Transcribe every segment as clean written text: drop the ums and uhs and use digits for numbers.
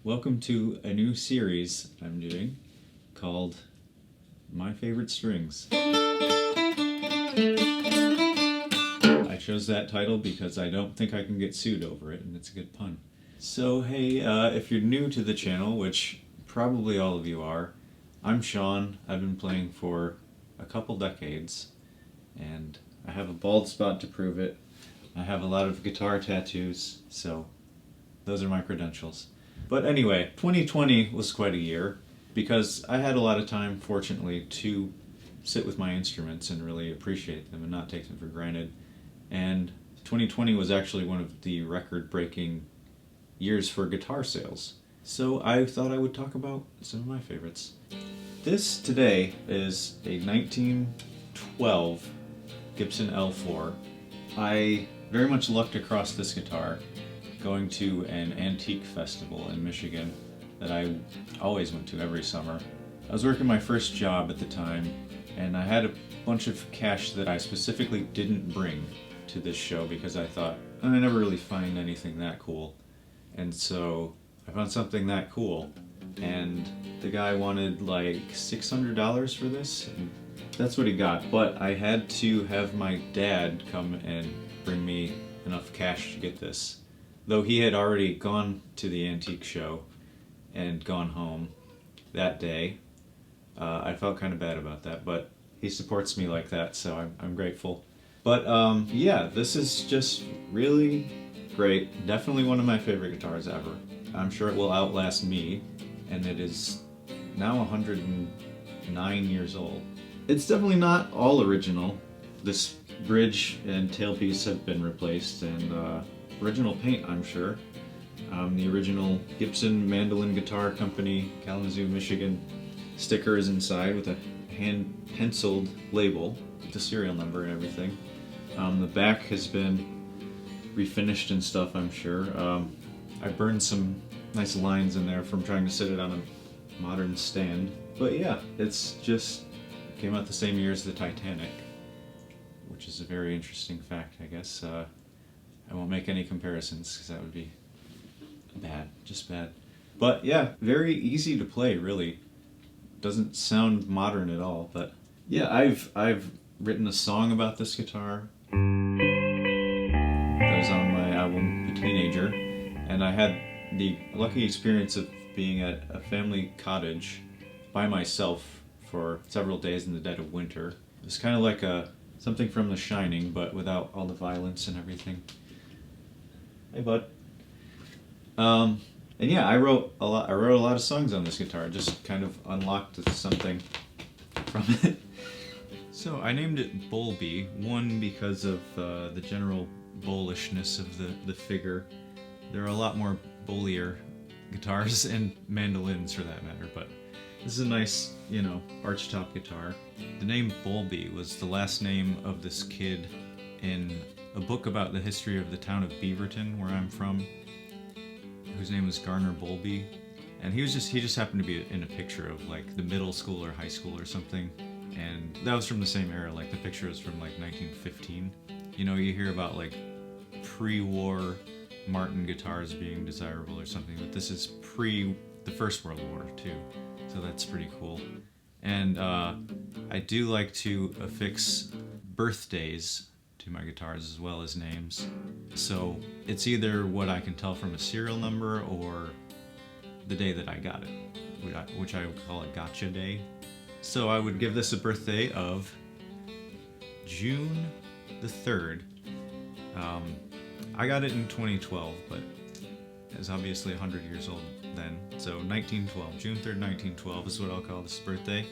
Welcome to a new series I'm doing called My Favorite Strings. I chose that title because I don't think I can get sued over it, and it's a good pun. So hey, if you're new to the channel, which probably all of you are, I'm Sean. I've been playing for a couple decades, and I have a bald spot to prove it. I have a lot of guitar tattoos, so those are my credentials. But anyway, 2020 was quite a year because I had a lot of time, fortunately, to sit with my instruments and really appreciate them and not take them for granted. And 2020 was actually one of the record-breaking years for guitar sales. So I thought I would talk about some of my favorites. This today is a 1912 Gibson L-4. I very much lucked across this guitar going to an antique festival in Michigan that I always went to every summer. I was working my first job at the time, and I had a bunch of cash that I specifically didn't bring to this show because I thought, I never really find anything that cool. And so I found something that cool, and the guy wanted like $600 for this, and that's what he got. But I had to have my dad come and bring me enough cash to get this. Though he had already gone to the antique show and gone home that day, I felt kind of bad about that, but he supports me like that, so I'm grateful. But yeah, this is just really great. Definitely one of my favorite guitars ever. I'm sure it will outlast me, and it is now 109 years old. It's definitely not all original. This bridge and tailpiece have been replaced, and original paint, I'm sure. The original Gibson Mandolin Guitar Company, Kalamazoo, Michigan sticker is inside with a hand-penciled label with the serial number and everything. The back has been refinished and stuff, I'm sure. I burned some nice lines in there from trying to sit it on a modern stand. But yeah, it's just came out the same year as the Titanic, which is a very interesting fact, I guess. I won't make any comparisons because that would be bad, just bad. But yeah, very easy to play, really. Doesn't sound modern at all, but yeah, I've written a song about this guitar that was on my album The Teenager, and I had the lucky experience of being at a family cottage by myself for several days in the dead of winter. It was kind of like something from The Shining, but without all the violence and everything. Hey, bud. And yeah, I wrote a lot of songs on this guitar. Just kind of unlocked something from it. So I named it Bowlby. One, because of the general bowlishness of the figure. There are a lot more bowlier guitars and mandolins, for that matter. But this is a nice, archtop guitar. The name Bowlby was the last name of this kid in a book about the history of the town of Beaverton, where I'm from, whose name was Garner Bowlby, and he just happened to be in a picture of like the middle school or high school or something, and that was from the same era. Like the picture was from like 1915. You hear about like pre-war Martin guitars being desirable or something, but this is pre the First World War too, so that's pretty cool. And I do like to affix birthdays to my guitars as well as names. So it's either what I can tell from a serial number or the day that I got it, which I would call a gotcha day. So I would give this a birthday of June the 3rd. I got it in 2012, but it was obviously 100 years old then. So 1912, June 3rd, 1912 is what I'll call this birthday.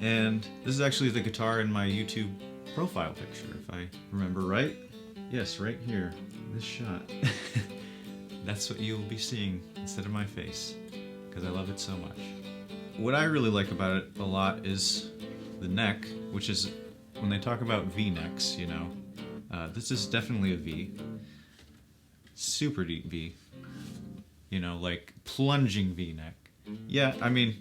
And this is actually the guitar in my YouTube profile picture, if I remember right. Yes, right here, this shot. That's what you'll be seeing instead of my face, because I love it so much. What I really like about it a lot is the neck, which is, when they talk about V-necks, this is definitely a V. Super deep V. Like plunging V-neck. Yeah, I mean,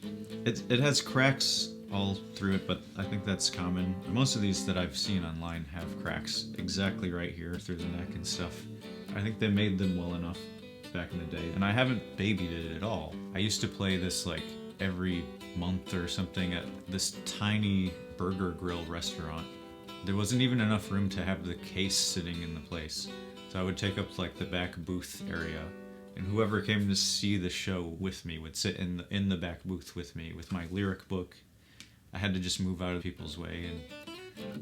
it has cracks all through it, but I think that's common. Most of these that I've seen online have cracks exactly right here through the neck and stuff. I think they made them well enough. back in the day, and I haven't babied it at all. I used to play this like every month or something at this tiny burger grill restaurant. There wasn't even enough room to have the case sitting in the place, so I would take up like the back booth area, and whoever came to see the show with me would sit in the back booth with me with my lyric book. I had to just move out of people's way, and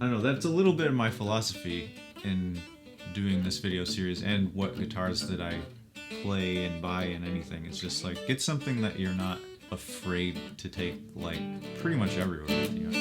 I don't know, that's a little bit of my philosophy in doing this video series and what guitars that I play and buy and anything. It's just like, get something that you're not afraid to take like pretty much everywhere with you.